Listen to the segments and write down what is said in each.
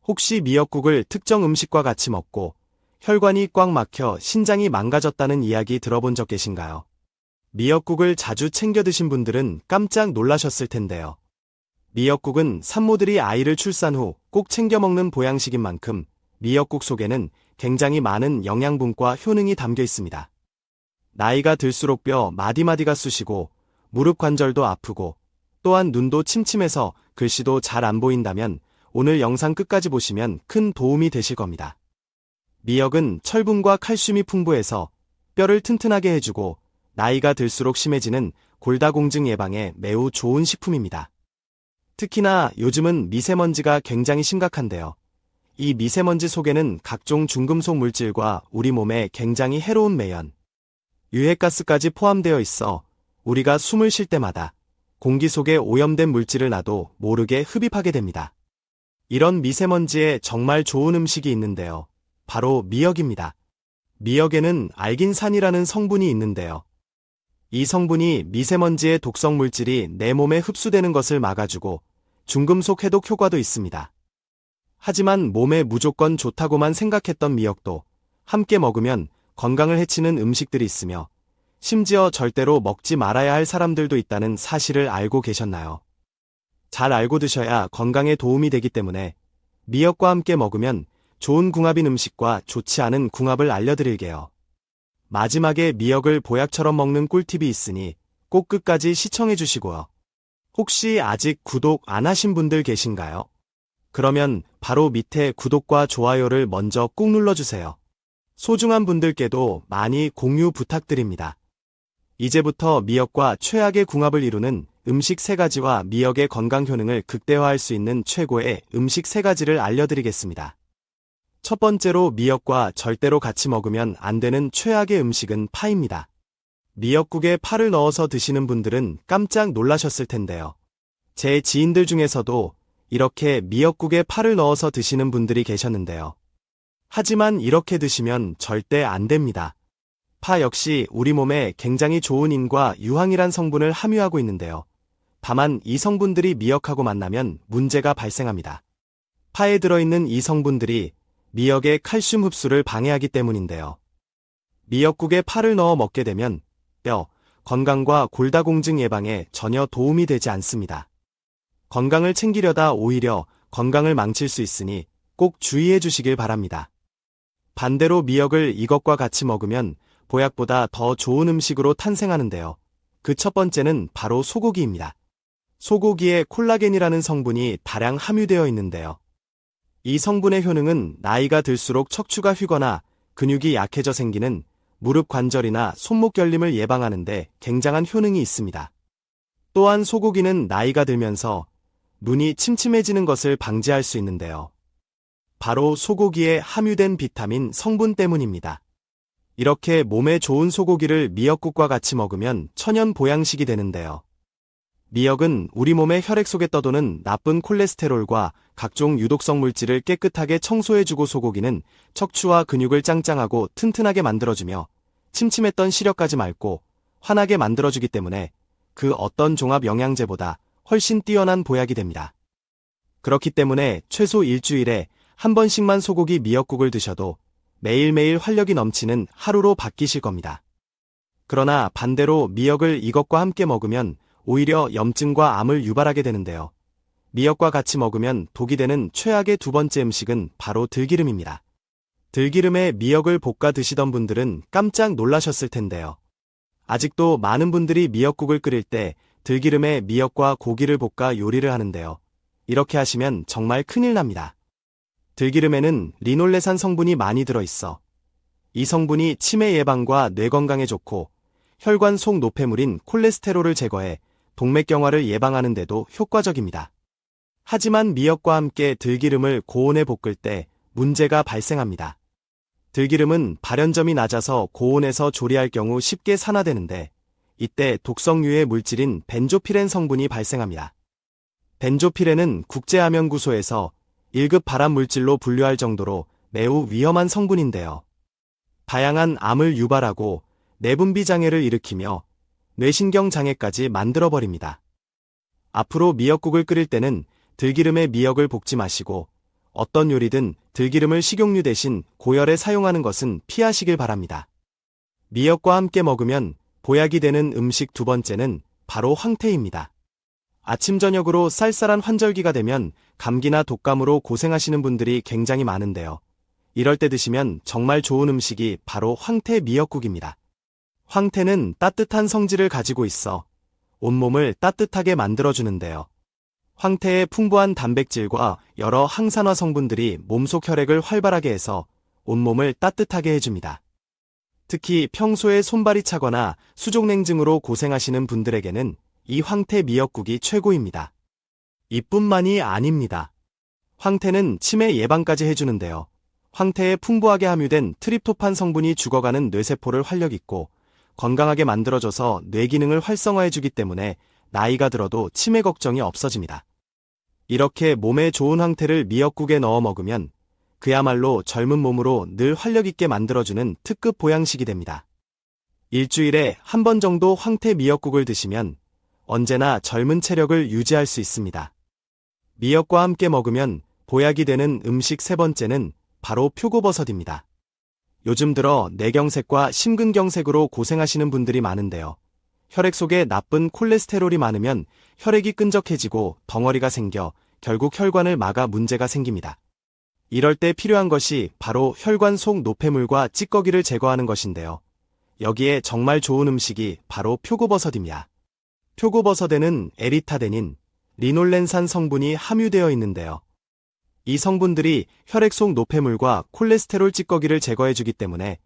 혹시 미역국을 특정 음식과 같이 먹고 혈관이 꽉 막혀 신장이 망가졌다는 이야기 들어본 적 계신가요? 미역국을 자주 챙겨 드신 분들은 깜짝 놀라셨을 텐데요. 미역국은 산모들이 아이를 출산 후 꼭 챙겨 먹는 보양식인 만큼 미역국 속에는 굉장히 많은 영양분과 효능이 담겨 있습니다. 나이가 들수록 뼈 마디마디가 쑤시고 무릎 관절도 아프고 또한 눈도 침침해서 글씨도 잘 안 보인다면 오늘 영상 끝까지 보시면 큰 도움이 되실 겁니다. 미역은 철분과 칼슘이 풍부해서 뼈를 튼튼하게 해주고 나이가 들수록 심해지는 골다공증 예방에 매우 좋은 식품입니다. 특히나 요즘은 미세먼지가 굉장히 심각한데요. 이 미세먼지 속에는 각종 중금속 물질과 우리 몸에 굉장히 해로운 매연, 유해가스까지 포함되어 있어 우리가 숨을 쉴 때마다 공기 속에 오염된 물질을 나도 모르게 흡입하게 됩니다. 이런 미세먼지에 정말 좋은 음식이 있는데요. 바로 미역입니다. 미역에는 알긴산이라는 성분이 있는데요. 이 성분이 미세먼지의 독성 물질이 내 몸에 흡수되는 것을 막아주고 중금속 해독 효과도 있습니다. 하지만 몸에 무조건 좋다고만 생각했던 미역도 함께 먹으면 건강을 해치는 음식들이 있으며 심지어 절대로 먹지 말아야 할 사람들도 있다는 사실을 알고 계셨나요? 잘 알고 드셔야 건강에 도움이 되기 때문에 미역과 함께 먹으면 좋은 궁합인 음식과 좋지 않은 궁합을 알려드릴게요. 마지막에 미역을 보약처럼 먹는 꿀팁이 있으니 꼭 끝까지 시청해 주시고요. 혹시 아직 구독 안 하신 분들 계신가요? 그러면 바로 밑에 구독과 좋아요를 먼저 꾹 눌러주세요. 소중한 분들께도 많이 공유 부탁드립니다. 이제부터 미역과 최악의 궁합을 이루는 음식 3가지와 미역의 건강 효능을 극대화할 수 있는 최고의 음식 3가지를 알려드리겠습니다. 첫 번째로 미역과 절대로 같이 먹으면 안 되는 최악의 음식은 파입니다. 미역국에 파를 넣어서 드시는 분들은 깜짝 놀라셨을 텐데요. 제 지인들 중에서도 이렇게 미역국에 파를 넣어서 드시는 분들이 계셨는데요. 하지만 이렇게 드시면 절대 안 됩니다. 파 역시 우리 몸에 굉장히 좋은 인과 유황이란 성분을 함유하고 있는데요. 다만 이 성분들이 미역하고 만나면 문제가 발생합니다. 파에 들어있는 이 성분들이 미역의 칼슘 흡수를 방해하기 때문인데요. 미역국에 파를 넣어 먹게 되면 뼈, 건강과 골다공증 예방에 전혀 도움이 되지 않습니다. 건강을 챙기려다 오히려 건강을 망칠 수 있으니 꼭 주의해 주시길 바랍니다. 반대로 미역을 이것과 같이 먹으면 보약보다 더 좋은 음식으로 탄생하는데요. 그 첫 번째는 바로 소고기입니다. 소고기에 콜라겐이라는 성분이 다량 함유되어 있는데요. 이 성분의 효능은 나이가 들수록 척추가 휘거나 근육이 약해져 생기는 무릎 관절이나 손목 결림을 예방하는 데 굉장한 효능이 있습니다. 또한 소고기는 나이가 들면서 눈이 침침해지는 것을 방지할 수 있는데요. 바로 소고기에 함유된 비타민 성분 때문입니다. 이렇게 몸에 좋은 소고기를 미역국과 같이 먹으면 천연 보양식이 되는데요. 미역은 우리 몸의 혈액 속에 떠도는 나쁜 콜레스테롤과 각종 유독성 물질을 깨끗하게 청소해주고 소고기는 척추와 근육을 짱짱하고 튼튼하게 만들어주며 침침했던 시력까지 맑고 환하게 만들어주기 때문에 그 어떤 종합 영양제보다 훨씬 뛰어난 보약이 됩니다. 그렇기 때문에 최소 일주일에 한 번씩만 소고기 미역국을 드셔도 매일매일 활력이 넘치는 하루로 바뀌실 겁니다. 그러나 반대로 미역을 이것과 함께 먹으면 오히려 염증과 암을 유발하게 되는데요. 미역과 같이 먹으면 독이 되는 최악의 두 번째 음식은 바로 들기름입니다. 들기름에 미역을 볶아 드시던 분들은 깜짝 놀라셨을 텐데요. 아직도 많은 분들이 미역국을 끓일 때 들기름에 미역과 고기를 볶아 요리를 하는데요. 이렇게 하시면 정말 큰일 납니다. 들기름에는 리놀레산 성분이 많이 들어있어 이 성분이 치매 예방과 뇌 건강에 좋고 혈관 속 노폐물인 콜레스테롤을 제거해 동맥경화를 예방하는 데도 효과적입니다. 하지만 미역과 함께 들기름을 고온에 볶을 때 문제가 발생합니다. 들기름은 발연점이 낮아서 고온에서 조리할 경우 쉽게 산화되는데 이때 독성 유해 물질인 벤조피렌 성분이 발생합니다. 벤조피렌은 국제암연구소에서 1급 발암 물질로 분류할 정도로 매우 위험한 성분인데요. 다양한 암을 유발하고 내분비 장애를 일으키며 뇌신경 장애까지 만들어버립니다. 앞으로 미역국을 끓일 때는 들기름에 미역을 볶지 마시고 어떤 요리든 들기름을 식용유 대신 고열에 사용하는 것은 피하시길 바랍니다. 미역과 함께 먹으면 보약이 되는 음식 두 번째는 바로 황태입니다. 아침 저녁으로 쌀쌀한 환절기가 되면 감기나 독감으로 고생하시는 분들이 굉장히 많은데요. 이럴 때 드시면 정말 좋은 음식이 바로 황태 미역국입니다. 황태는 따뜻한 성질을 가지고 있어 온몸을 따뜻하게 만들어주는데요. 황태의 풍부한 단백질과 여러 항산화 성분들이 몸속 혈액을 활발하게 해서 온몸을 따뜻하게 해줍니다. 특히 평소에 손발이 차거나 수족냉증으로 고생하시는 분들에게는 이 황태 미역국이 최고입니다. 이뿐만이 아닙니다. 황태는 치매 예방까지 해주는데요. 황태에 풍부하게 함유된 트립토판 성분이 죽어가는 뇌세포를 활력있고 건강하게 만들어줘서 뇌 기능을 활성화해주기 때문에 나이가 들어도 치매 걱정이 없어집니다. 이렇게 몸에 좋은 황태를 미역국에 넣어 먹으면 그야말로 젊은 몸으로 늘 활력있게 만들어주는 특급 보양식이 됩니다. 일주일에 한 번 정도 황태 미역국을 드시면 언제나 젊은 체력을 유지할 수 있습니다. 미역과 함께 먹으면 보약이 되는 음식 세 번째는 바로 표고버섯입니다. 요즘 들어 뇌경색과 심근경색으로 고생하시는 분들이 많은데요. 혈액 속에 나쁜 콜레스테롤이 많으면 혈액이 끈적해지고 덩어리가 생겨 결국 혈관을 막아 문제가 생깁니다. 이럴 때 필요한 것이 바로 혈관 속 노폐물과 찌꺼기를 제거하는 것인데요. 여기에 정말 좋은 음식이 바로 표고버섯입니다. 표고버섯에는 에리타데닌, 리놀렌산 성분이 함유되어 있는데요. 이 성분들이 혈액 속 노폐물과 콜레스테롤 찌꺼기를 제거해주기 때문에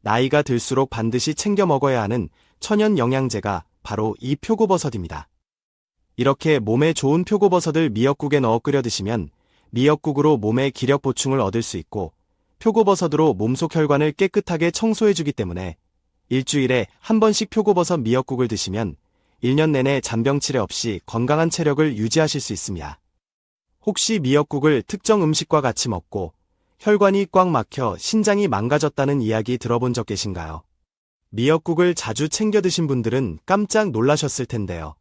나이가 들수록 반드시 챙겨 먹어야 하는 천연 영양제가 바로 이 표고버섯입니다. 이렇게 몸에 좋은 표고버섯을 미역국에 넣어 끓여 드시면 미역국으로 몸에 기력 보충을 얻을 수 있고 표고버섯으로 몸속 혈관을 깨끗하게 청소해주기 때문에 일주일에 한 번씩 표고버섯 미역국을 드시면 1년 내내 잔병치레 없이 건강한 체력을 유지하실 수 있습니다. 혹시 미역국을 특정 음식과 같이 먹고 혈관이 꽉 막혀 신장이 망가졌다는 이야기 들어본 적 계신가요? 미역국을 자주 챙겨 드신 분들은 깜짝 놀라셨을 텐데요.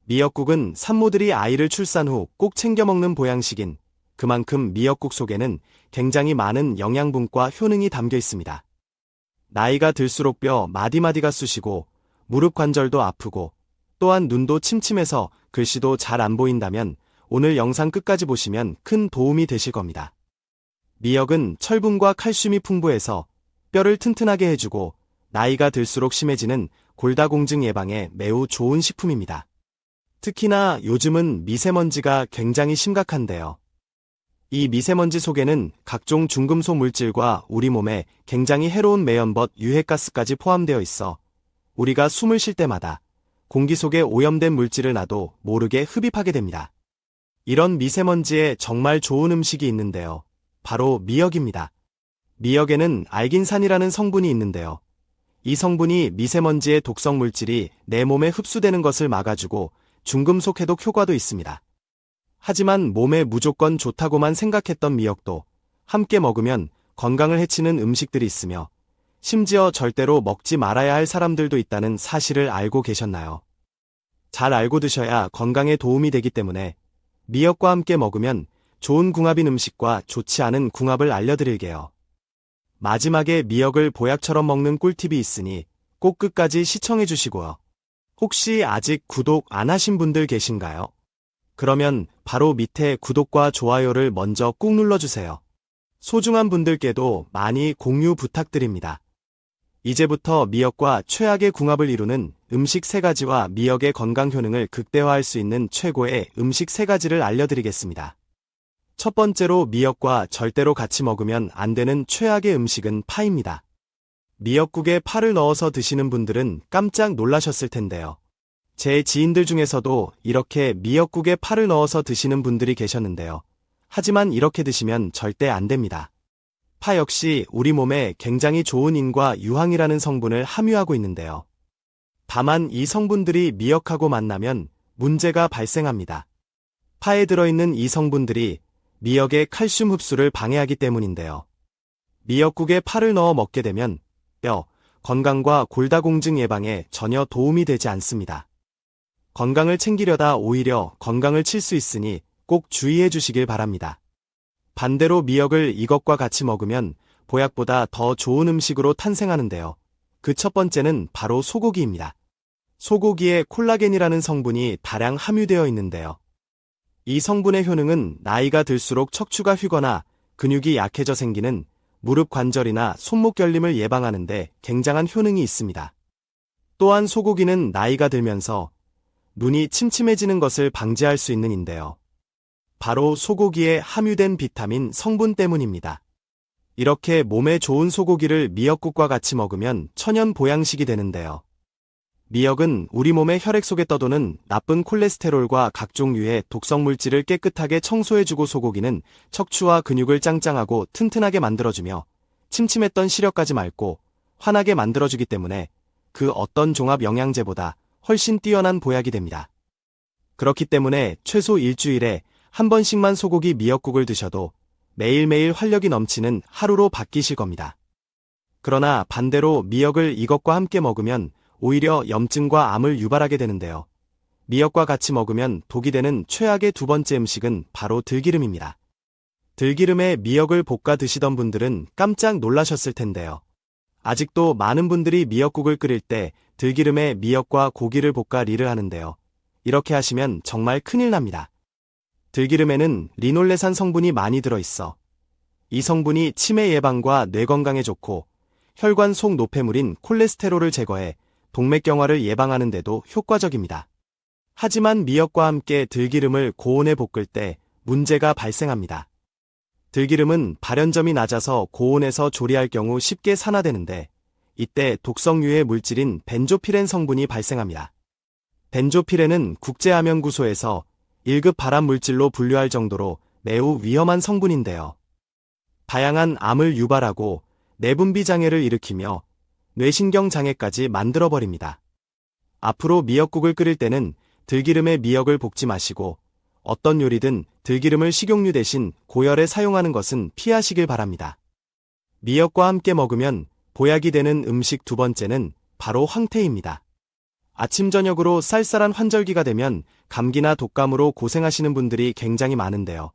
미역국은 산모들이 아이를 출산 후 꼭 챙겨 먹는 보양식인 그만큼 미역국 속에는 굉장히 많은 영양분과 효능이 담겨 있습니다. 나이가 들수록 뼈 마디마디가 쑤시고 무릎 관절도 아프고 또한 눈도 침침해서 글씨도 잘 안 보인다면 오늘 영상 끝까지 보시면 큰 도움이 되실 겁니다. 미역은 철분과 칼슘이 풍부해서 뼈를 튼튼하게 해주고 나이가 들수록 심해지는 골다공증 예방에 매우 좋은 식품입니다. 특히나 요즘은 미세먼지가 굉장히 심각한데요. 이 미세먼지 속에는 각종 중금속 물질과 우리 몸에 굉장히 해로운 매연벗 유해가스까지 포함되어 있어 우리가 숨을 쉴 때마다 공기 속에 오염된 물질을 나도 모르게 흡입하게 됩니다. 이런 미세먼지에 정말 좋은 음식이 있는데요. 바로 미역입니다. 미역에는 알긴산이라는 성분이 있는데요. 이 성분이 미세먼지의 독성 물질이 내 몸에 흡수되는 것을 막아주고 중금속 해독 효과도 있습니다. 하지만 몸에 무조건 좋다고만 생각했던 미역도 함께 먹으면 건강을 해치는 음식들이 있으며 심지어 절대로 먹지 말아야 할 사람들도 있다는 사실을 알고 계셨나요? 잘 알고 드셔야 건강에 도움이 되기 때문에 미역과 함께 먹으면 좋은 궁합인 음식과 좋지 않은 궁합을 알려드릴게요. 마지막에 미역을 보약처럼 먹는 꿀팁이 있으니 꼭 끝까지 시청해 주시고요. 혹시 아직 구독 안 하신 분들 계신가요? 그러면 바로 밑에 구독과 좋아요를 먼저 꾹 눌러주세요. 소중한 분들께도 많이 공유 부탁드립니다. 이제부터 미역과 최악의 궁합을 이루는 음식 3가지와 미역의 건강 효능을 극대화할 수 있는 최고의 음식 3가지를 알려드리겠습니다. 첫 번째로 미역과 절대로 같이 먹으면 안 되는 최악의 음식은 파입니다. 미역국에 파를 넣어서 드시는 분들은 깜짝 놀라셨을 텐데요. 제 지인들 중에서도 이렇게 미역국에 파를 넣어서 드시는 분들이 계셨는데요. 하지만 이렇게 드시면 절대 안 됩니다. 파 역시 우리 몸에 굉장히 좋은 인과 유황이라는 성분을 함유하고 있는데요. 다만 이 성분들이 미역하고 만나면 문제가 발생합니다. 파에 들어있는 이 성분들이 미역의 칼슘 흡수를 방해하기 때문인데요. 미역국에 파를 넣어 먹게 되면 뼈, 건강과 골다공증 예방에 전혀 도움이 되지 않습니다. 건강을 챙기려다 오히려 건강을 칠 수 있으니 꼭 주의해 주시길 바랍니다. 반대로 미역을 이것과 같이 먹으면 보약보다 더 좋은 음식으로 탄생하는데요. 그 첫 번째는 바로 소고기입니다. 소고기에 콜라겐이라는 성분이 다량 함유되어 있는데요. 이 성분의 효능은 나이가 들수록 척추가 휘거나 근육이 약해져 생기는 무릎 관절이나 손목 결림을 예방하는 데 굉장한 효능이 있습니다. 또한 소고기는 나이가 들면서 눈이 침침해지는 것을 방지할 수 있는 인데요. 바로 소고기에 함유된 비타민 성분 때문입니다. 이렇게 몸에 좋은 소고기를 미역국과 같이 먹으면 천연 보양식이 되는데요. 미역은 우리 몸의 혈액 속에 떠도는 나쁜 콜레스테롤과 각종 유해 독성 물질을 깨끗하게 청소해주고, 소고기는 척추와 근육을 짱짱하고 튼튼하게 만들어주며 침침했던 시력까지 맑고 환하게 만들어주기 때문에 그 어떤 종합 영양제보다 훨씬 뛰어난 보약이 됩니다. 그렇기 때문에 최소 일주일에 한 번씩만 소고기 미역국을 드셔도 매일매일 활력이 넘치는 하루로 바뀌실 겁니다. 그러나 반대로 미역을 이것과 함께 먹으면 오히려 염증과 암을 유발하게 되는데요. 미역과 같이 먹으면 독이 되는 최악의 두 번째 음식은 바로 들기름입니다. 들기름에 미역을 볶아 드시던 분들은 깜짝 놀라셨을 텐데요. 아직도 많은 분들이 미역국을 끓일 때 들기름에 미역과 고기를 볶아 리를 하는데요. 이렇게 하시면 정말 큰일 납니다. 들기름에는 리놀레산 성분이 많이 들어있어 이 성분이 치매 예방과 뇌 건강에 좋고 혈관 속 노폐물인 콜레스테롤을 제거해 동맥경화를 예방하는 데도 효과적입니다. 하지만 미역과 함께 들기름을 고온에 볶을 때 문제가 발생합니다. 들기름은 발연점이 낮아서 고온에서 조리할 경우 쉽게 산화되는데 이때 독성 유해 물질인 벤조피렌 성분이 발생합니다. 벤조피렌은 국제암연구소에서 1급 발암 물질로 분류할 정도로 매우 위험한 성분인데요. 다양한 암을 유발하고 내분비 장애를 일으키며 뇌신경 장애까지 만들어버립니다. 앞으로 미역국을 끓일 때는 들기름에 미역을 볶지 마시고 어떤 요리든 들기름을 식용유 대신 고열에 사용하는 것은 피하시길 바랍니다. 미역과 함께 먹으면 보약이 되는 음식 두 번째는 바로 황태입니다. 아침 저녁으로 쌀쌀한 환절기가 되면 감기나 독감으로 고생하시는 분들이 굉장히 많은데요.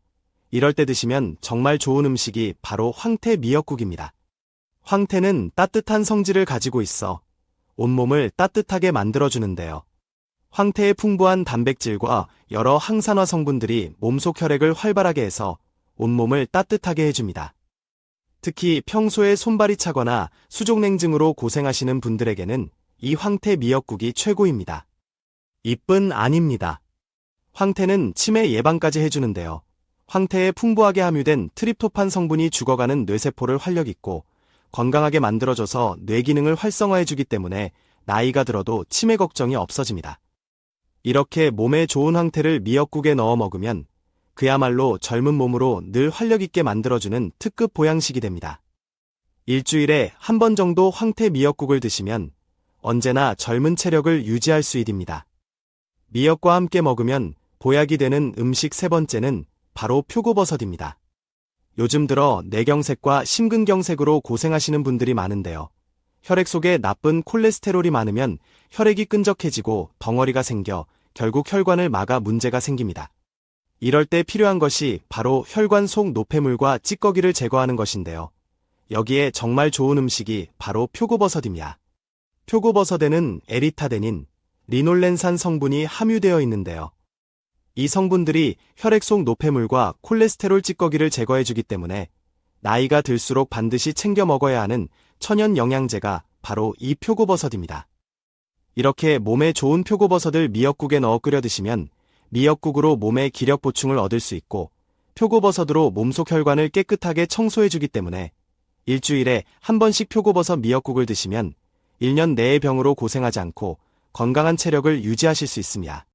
이럴 때 드시면 정말 좋은 음식이 바로 황태 미역국입니다. 황태는 따뜻한 성질을 가지고 있어 온몸을 따뜻하게 만들어주는데요. 황태의 풍부한 단백질과 여러 항산화 성분들이 몸속 혈액을 활발하게 해서 온몸을 따뜻하게 해줍니다. 특히 평소에 손발이 차거나 수족냉증으로 고생하시는 분들에게는 이 황태 미역국이 최고입니다. 이뿐 아닙니다. 황태는 치매 예방까지 해주는데요. 황태에 풍부하게 함유된 트립토판 성분이 죽어가는 뇌세포를 활력있고 건강하게 만들어줘서 뇌 기능을 활성화해주기 때문에 나이가 들어도 치매 걱정이 없어집니다. 이렇게 몸에 좋은 황태를 미역국에 넣어 먹으면 그야말로 젊은 몸으로 늘 활력있게 만들어주는 특급 보양식이 됩니다. 일주일에 한 번 정도 황태 미역국을 드시면 언제나 젊은 체력을 유지할 수 있습니다. 미역과 함께 먹으면 보약이 되는 음식 세 번째는 바로 표고버섯입니다. 요즘 들어 뇌경색과 심근경색으로 고생하시는 분들이 많은데요. 혈액 속에 나쁜 콜레스테롤이 많으면 혈액이 끈적해지고 덩어리가 생겨 결국 혈관을 막아 문제가 생깁니다. 이럴 때 필요한 것이 바로 혈관 속 노폐물과 찌꺼기를 제거하는 것인데요. 여기에 정말 좋은 음식이 바로 표고버섯입니다. 표고버섯에는 에리타데닌, 리놀렌산 성분이 함유되어 있는데요. 이 성분들이 혈액 속 노폐물과 콜레스테롤 찌꺼기를 제거해주기 때문에 나이가 들수록 반드시 챙겨 먹어야 하는 천연 영양제가 바로 이 표고버섯입니다. 이렇게 몸에 좋은 표고버섯을 미역국에 넣어 끓여 드시면 미역국으로 몸에 기력 보충을 얻을 수 있고 표고버섯으로 몸속 혈관을 깨끗하게 청소해주기 때문에 일주일에 한 번씩 표고버섯 미역국을 드시면 1년 내의 병으로 고생하지 않고 건강한 체력을 유지하실 수 있습니다.